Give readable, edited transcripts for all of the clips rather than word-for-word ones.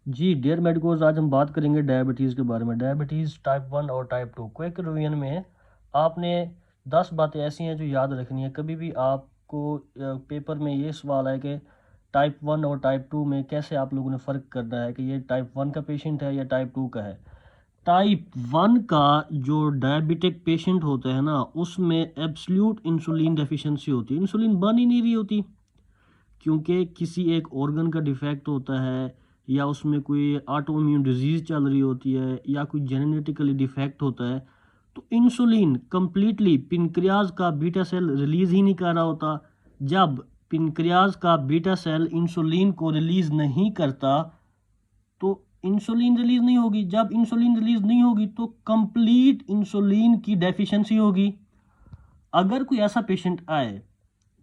जी dear medicos, आज हम बात करेंगे डायबिटीज़ के बारे में। डायबिटीज़ टाइप 1 और टाइप 2। क्विक रिवीजन में आपने 10 बातें ऐसी हैं जो याद रखनी है। कभी भी आपको पेपर में ये सवाल है कि टाइप 1 और टाइप 2 में कैसे आप लोगों ने फ़र्क करना है कि ये टाइप 1 का पेशेंट है या टाइप 2 का है। टाइप 1 का जो डायबिटिक पेशेंट होता है ना, उसमें एब्सोल्यूट इंसुलिन डेफिशिएंसी होती है। इंसुलिन बन ही नहीं रही होती, क्योंकि किसी एक ऑर्गन का डिफेक्ट होता है या उसमें कोई ऑटो इम्यून डिजीज़ चल रही होती है या कोई जेनेटिकली डिफेक्ट होता है, तो इंसुलिन कंप्लीटली पिनक्रियाज का बीटा सेल रिलीज़ ही नहीं कर रहा होता। जब पिनक्रियाज का बीटा सेल इंसुलिन को रिलीज़ नहीं करता तो इंसुलिन रिलीज़ नहीं होगी। जब इंसुलिन रिलीज़ नहीं होगी तो कंप्लीट इंसुलिन की डेफिशिएंसी होगी। अगर कोई ऐसा पेशेंट आए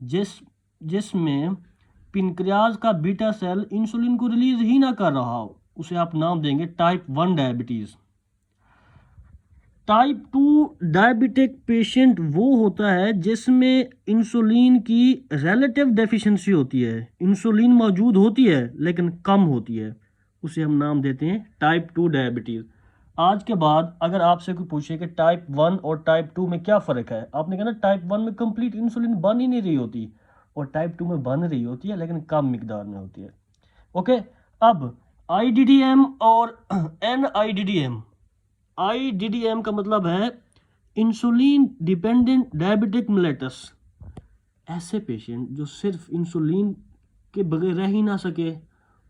जिसमें पिनक्रियाज का बीटा सेल इंसुलिन को रिलीज ही ना कर रहा हो, उसे आप नाम देंगे type 1 diabetes. Type 2 diabetic patient वो होता है जिसमें इंसुलिन की रिलेटिव डेफिशिएंसी होती है। इंसुलिन मौजूद होती है लेकिन कम होती है, उसे हम नाम देते हैं टाइप 2 डायबिटीज। आज के बाद अगर आपसे कोई पूछे कि टाइप 1 और टाइप 2 में क्या फ़र्क है, आपने कहना टाइप 1 में कंप्लीट इंसुलिन बन ही नहीं रही होती और टाइप 2 में बन रही होती है लेकिन कम मिकदार में होती है। ओके, अब आईडीडीएम और एनआईडीडीएम। आईडीडीएम का मतलब है इंसुलिन डिपेंडेंट डायबिटिक मिलेटस। ऐसे पेशेंट जो सिर्फ इंसुलिन के बगैर रह ही ना सके,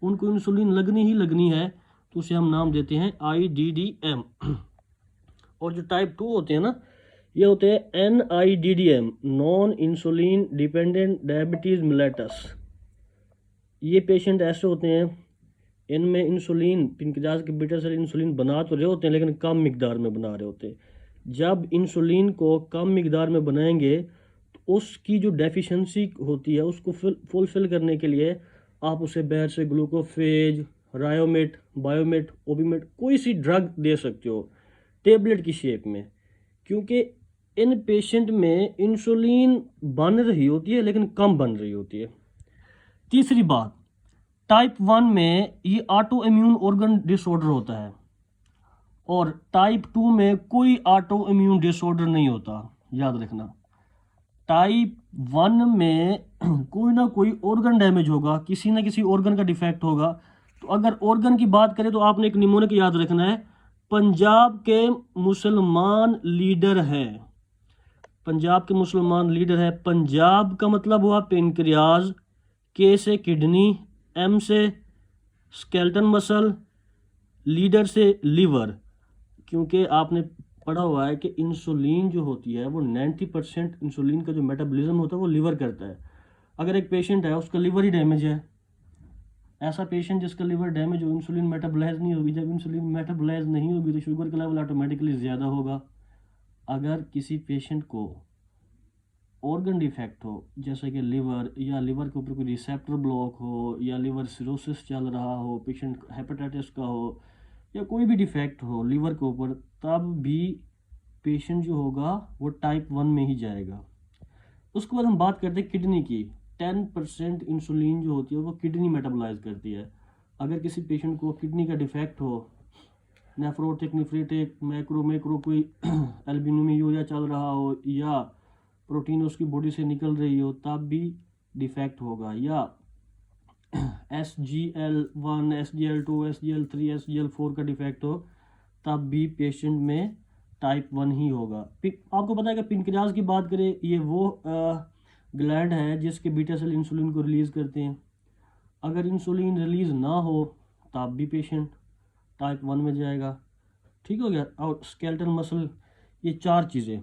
उनको इंसुलिन लगनी ही लगनी है, तो उसे हम नाम देते हैं आईडीडीएम। और जो टाइप 2 होते हैं ना, ये होते हैं NIDDM, non insulin dependent diabetes mellitus. ये पेशेंट ऐसे होते हैं, इनमें इंसुलिन पिनक्रियाज के बीटा सेल इंसुलिन बना तो रहे होते हैं लेकिन कम मिकदार में बना रहे होते हैं। जब इंसुलिन को कम मिकदार में बनाएंगे तो उसकी जो डेफिशिएंसी होती है उसको फुलफिल करने के लिए आप उसे बाहर से ग्लूकोफेज, रायोमेट, बायोमेट, ओबीमेट कोई सी ड्रग दे सकते हो टेबलेट की शेप में, क्योंकि इन पेशेंट में इंसुलिन बन रही होती है लेकिन कम बन रही होती है। तीसरी बात, टाइप 1 में ये ऑटो इम्यून ऑर्गन डिसऑर्डर होता है और टाइप 2 में कोई ऑटो इम्यून डिसऑर्डर नहीं होता। याद रखना, टाइप 1 में कोई ना कोई ऑर्गन डैमेज होगा, किसी ना किसी ऑर्गन का डिफेक्ट होगा। तो अगर ऑर्गन की बात करें तो आपने एक निमोनिक याद रखना है, पंजाब के मुसलमान लीडर है। पंजाब के मुसलमान लीडर है। पंजाब का मतलब हुआ पेनक्रियाज, के से किडनी, एम से स्केलेटन मसल, लीडर से लीवर। क्योंकि आपने पढ़ा हुआ है कि इंसुलिन जो होती है वो 90% इंसुलिन का जो मेटाबॉलिज्म होता है वो लीवर करता है। अगर एक पेशेंट है उसका लीवर ही डैमेज है, ऐसा पेशेंट जिसका लीवर डैमेज हो, इंसुलिन मेटाबोलाइज नहीं होगी। जब इंसुलिन मेटाबोलाइज नहीं होगी तो शुगर का लेवल ऑटोमेटिकली ज़्यादा होगा। अगर किसी पेशेंट को ऑर्गन डिफेक्ट हो, जैसे कि लिवर या लिवर के ऊपर कोई रिसेप्टर ब्लॉक हो या लिवर सिरोसिस चल रहा हो, पेशेंट हेपेटाइटिस का हो या कोई भी डिफेक्ट हो लीवर के ऊपर, तब भी पेशेंट जो होगा वो टाइप 1 में ही जाएगा। उसके बाद हम बात करते हैं किडनी की। 10% इंसुलिन जो होती है वो किडनी मेटाबोलाइज करती है। अगर किसी पेशेंट को किडनी का डिफेक्ट हो, नेफ्रोटिक, निफ्रेटिक, मैक्रो मैक्रो कोई एल्बिनुमियूरिया चल रहा हो या प्रोटीन उसकी बॉडी से निकल रही हो, तब भी डिफेक्ट होगा। या SGL1, SGL2, SGL3, SGL4 का डिफेक्ट हो, तब भी पेशेंट में टाइप 1 ही होगा। आपको पता है कि पिनक्रियाज की बात करें, ये वो ग्लैंड है जिसके बीटा सेल इंसुलिन को रिलीज़ करते हैं। अगर इंसुलिन रिलीज़ ना हो तब भी पेशेंट टाइप 1 में जाएगा। ठीक हो गया। और स्केलेटल मसल, ये 4 चीज़ें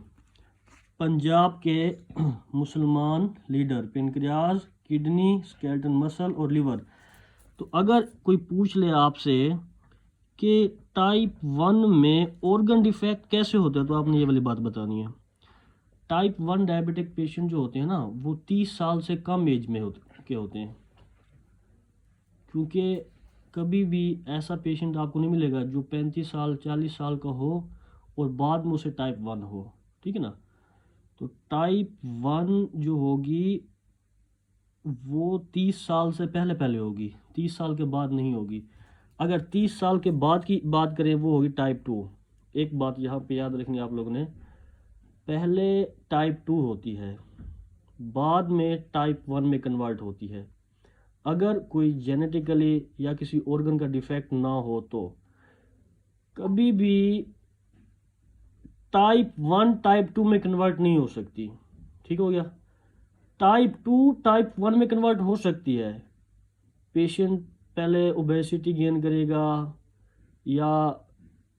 पंजाब के मुसलमान leader, pancreas, kidney, skeleton muscle और लिवर। तो अगर कोई पूछ ले आपसे कि टाइप 1 में ऑर्गन डिफेक्ट कैसे होता है, तो आपने ये वाली बात बतानी है। टाइप 1 डायबिटिक पेशेंट जो होते हैं ना, वो 30 साल से कम एज में होते हैं। क्योंकि कभी भी ऐसा पेशेंट आपको नहीं मिलेगा जो 35 साल 40 साल का हो और बाद में उसे टाइप 1 हो। ठीक है ना। तो टाइप 1 जो होगी वो 30 साल से पहले पहले होगी, 30 साल के बाद नहीं होगी। अगर 30 साल के बाद की बात करें वो होगी टाइप 2। एक बात यहाँ पे याद रखनी है आप लोगों ने, पहले टाइप 2 होती है, बाद में टाइप 1 में कन्वर्ट होती है। अगर कोई जेनेटिकली या किसी ऑर्गन का डिफेक्ट ना हो तो कभी भी टाइप 1 टाइप 2 में कन्वर्ट नहीं हो सकती। ठीक हो गया। टाइप 2 टाइप 1 में कन्वर्ट हो सकती है। पेशेंट पहले ओबेसिटी गेन करेगा या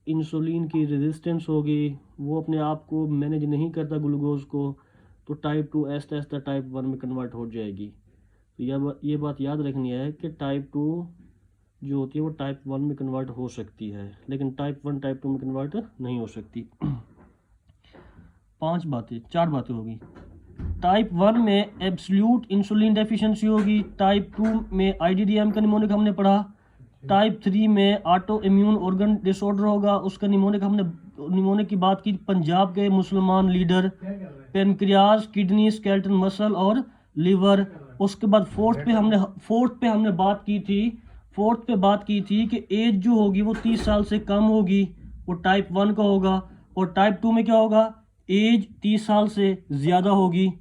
इंसुलिन की रेजिस्टेंस होगी, वो अपने आप को मैनेज नहीं करता ग्लूकोज को, तो टाइप 2 आहिस्ता आहिस्ता टाइप 1 में कन्वर्ट हो जाएगी। तो ये बात याद रखनी है कि टाइप 2 जो होती है वो टाइप 1 में कन्वर्ट हो सकती है, लेकिन टाइप 1 टाइप 2 में कन्वर्ट नहीं हो सकती। 4 बातें होगी। टाइप 1 में एब्सोल्यूट इंसुलिन डेफिशिएंसी होगी। टाइप 2 में आईडीडीएम का निमोनिक हमने पढ़ा। टाइप 3 में ऑटो इम्यून ऑर्गन डिसऑर्डर होगा, उसका निमोनिक की बात की, पंजाब के मुसलमान leader, pancreas, kidney, skeleton muscle और लिवर। उसके बाद फोर्थ पे हमने बात की थी कि एज जो होगी वो 30 साल से कम होगी, वो टाइप 1 का होगा। और टाइप 2 में क्या होगा, एज 30 साल से ज़्यादा होगी।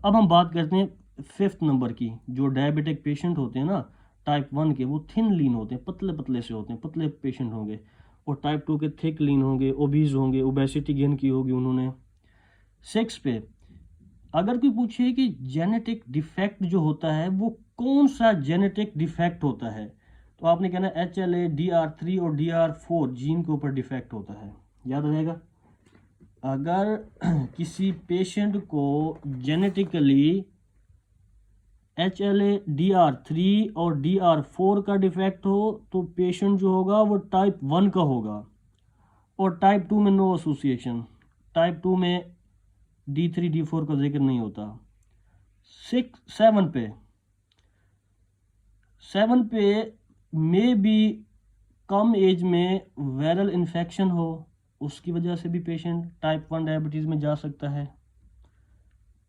अब हम बात करते हैं 5th नंबर की। जो डायबिटिक पेशेंट होते हैं ना टाइप 1 के, वो थिन लीन होते हैं, पतले पतले से होते हैं, पतले पेशेंट होंगे। और टाइप 2 के थिक लीन होंगे, ओबीज होंगे, ओबेसिटी गेन की होगी उन्होंने। 6 पे अगर कोई पूछे कि जेनेटिक डिफेक्ट जो होता है वो कौन सा जेनेटिक डिफेक्ट होता है, तो आपने कहना HLA, DR3 और DR4 जीन के ऊपर डिफेक्ट होता है। याद रहेगा। अगर किसी पेशेंट को जेनेटिकली HLA, DR3 और DR4 का डिफेक्ट हो तो पेशेंट जो होगा वो टाइप 1 का होगा। और टाइप 2 में नो एसोसिएशन, टाइप 2 में D3 D4 का जिक्र नहीं होता। 7 पे में भी कम एज में वायरल इन्फेक्शन हो, उसकी वजह से भी पेशेंट टाइप 1 डायबिटीज़ में जा सकता है।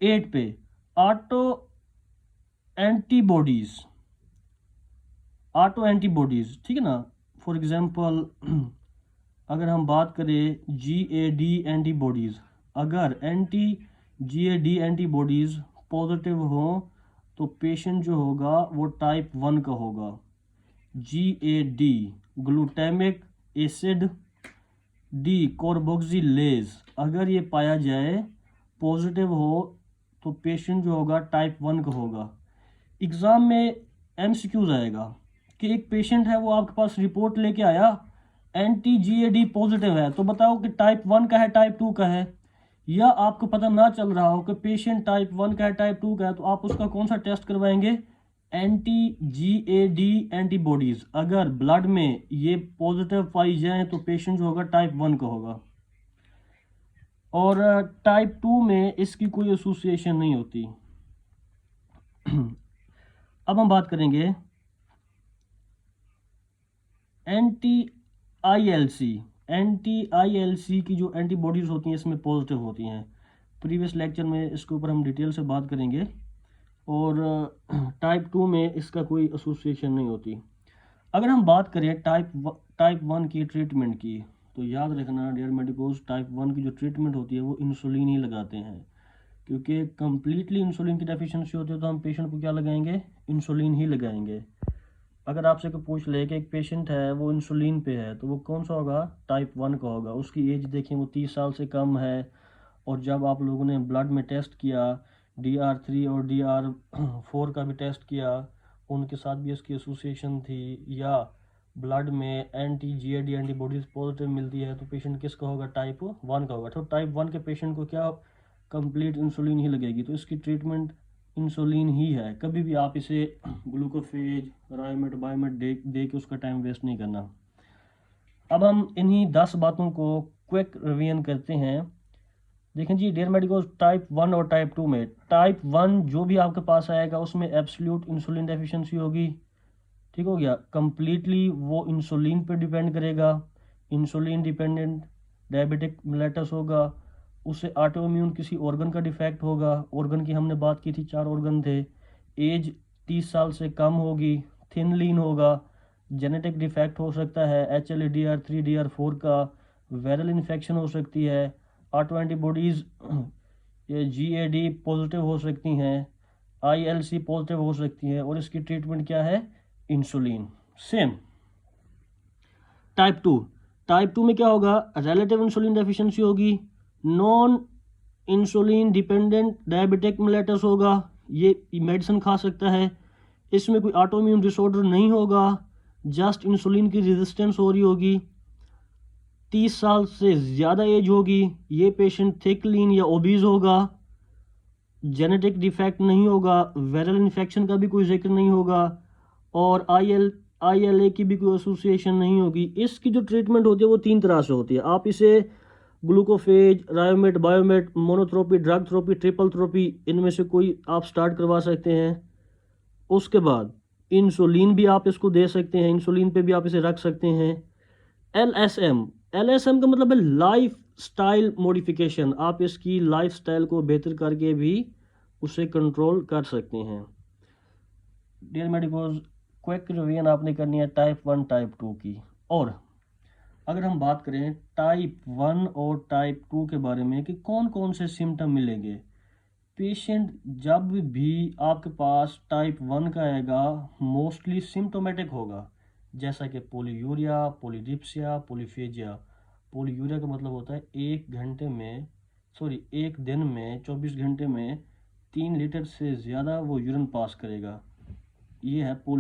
8 पे ऑटो एंटीबॉडीज़, ठीक है ना। फॉर एग्जांपल अगर हम बात करें GAD एंटीबॉडीज़, अगर GAD एंटीबॉडीज़ पॉजिटिव हो तो पेशेंट जो होगा वो टाइप 1 का होगा। GAD glutamic acid D carboxylase, अगर ये पाया जाए पॉजिटिव हो तो पेशेंट जो होगा टाइप 1 का होगा। एग्ज़ाम में MCQs आएगा कि एक पेशेंट है वो आपके पास रिपोर्ट लेके आया GAD पॉजिटिव है, तो बताओ कि टाइप 1 का है टाइप 2 का है। या आपको पता ना चल रहा हो कि पेशेंट टाइप 1 का है टाइप 2 का है, तो आप उसका कौन सा टेस्ट करवाएंगे, GAD एंटीबॉडीज़। अगर ब्लड में ये पॉजिटिव पाई जाए तो पेशेंट जो होगा टाइप 1 का होगा। और टाइप 2 में इसकी कोई एसोसिएशन नहीं होती। अब हम बात करेंगे anti-ILC की जो एंटीबॉडीज़ होती हैं इसमें पॉजिटिव होती हैं। प्रीवियस लेक्चर में इसके ऊपर हम डिटेल से बात करेंगे। और टाइप 2 में इसका कोई एसोसिएशन नहीं होती। अगर हम बात करें टाइप 1 की ट्रीटमेंट की, तो याद रखना डियर मेडिकोस, टाइप 1 की जो ट्रीटमेंट होती है वो इंसुलिन ही लगाते हैं, क्योंकि कम्प्लीटली इंसुलिन की डेफिशिएंसी होती है तो हम पेशेंट को क्या लगाएंगे, इंसुलिन ही लगाएंगे। अगर आपसे कोई पूछ ले कि एक पेशेंट है वो इंसुलिन पे है तो वो कौन सा होगा, टाइप 1 का होगा। उसकी एज देखें वो 30 साल से कम है। और जब आप लोगों ने ब्लड में टेस्ट किया, DR3 और DR4 का भी टेस्ट किया, उनके साथ भी इसकी एसोसिएशन थी, या ब्लड में GAD एंटीबॉडीज़ पॉजिटिव मिलती है, तो पेशेंट किसका होगा, टाइप 1 का होगा। तो टाइप 1 के पेशेंट को क्या कंप्लीट इंसुलिन ही लगेगी, तो इसकी ट्रीटमेंट इंसुलिन ही है। कभी भी आप इसे ग्लूकोफेज, राइमेट, बायोमेट दे के उसका टाइम वेस्ट नहीं करना। अब हम इन्हीं 10 बातों को क्विक रिवीजन करते हैं। देखें जी डियर मेडिकोस, टाइप 1 और टाइप 2 में, टाइप 1 जो भी आपके पास आएगा उसमें एब्सोल्यूट इंसुलिन डेफिशिएंसी होगी। ठीक हो गया। कंप्लीटली वो इंसुलिन पे डिपेंड करेगा, इंसुलिन डिपेंडेंट डायबिटिक मेलेटस होगा। उससे ऑटो इम्यून किसी ऑर्गन का डिफेक्ट होगा। ऑर्गन की हमने बात की थी, 4 ऑर्गन थे। एज 30 साल से कम होगी, थिन लीन होगा, जेनेटिक डिफेक्ट हो सकता है, HLA-DR3 DR4 का, वायरल इन्फेक्शन हो सकती है, ऑटो एंटीबॉडीज़ ये GAD पॉजिटिव हो सकती हैं, ILC पॉजिटिव हो सकती है, और इसकी ट्रीटमेंट क्या है? इंसुलिन। सेम टाइप टू में क्या होगा? रिलेटिव इंसुलिन डेफिशिएंसी होगी, non insulin dependent diabetic mellitus होगा, ये मेडिसिन खा सकता है, इसमें कोई ऑटोइम्यून डिसऑर्डर नहीं होगा, जस्ट इंसुलिन की रेजिस्टेंस हो रही होगी, 30 साल से ज़्यादा एज होगी, ये पेशेंट थिक लीन या ओबीज होगा, जेनेटिक डिफेक्ट नहीं होगा, वायरल इन्फेक्शन का भी कोई जिक्र नहीं होगा, और ILA की भी कोई एसोसिएशन नहीं होगी। इसकी जो ट्रीटमेंट होती है वो 3 तरह से होती है। आप इसे Glucophage, Riomet, Biomet, monotherapy, drug therapy, triple therapy, इनमें से कोई आप स्टार्ट करवा सकते हैं। उसके बाद इंसुलिन भी आप इसको दे सकते हैं, इंसुलिन पे भी आप इसे रख सकते हैं। LSM का मतलब है लाइफ स्टाइल मॉडिफिकेशन, आप इसकी लाइफ स्टाइल को बेहतर करके भी उसे कंट्रोल कर सकते हैं। डियर मेडिकोज, क्विक रिवीजन आपने करनी है टाइप 1 टाइप 2 की। और अगर हम बात करें टाइप 1 और टाइप 2 के बारे में कि कौन कौन से सिम्टम मिलेंगे, पेशेंट जब भी आपके पास टाइप 1 का आएगा मोस्टली सिम्टोमेटिक होगा, जैसा कि पोलीयूरिया, पोलीडिप्सिया, पोलीफेजिया। पोलीयूरिया का मतलब होता है एक दिन में 24 घंटे में 3 लीटर से ज़्यादा वो यूरिन पास करेगा, ये है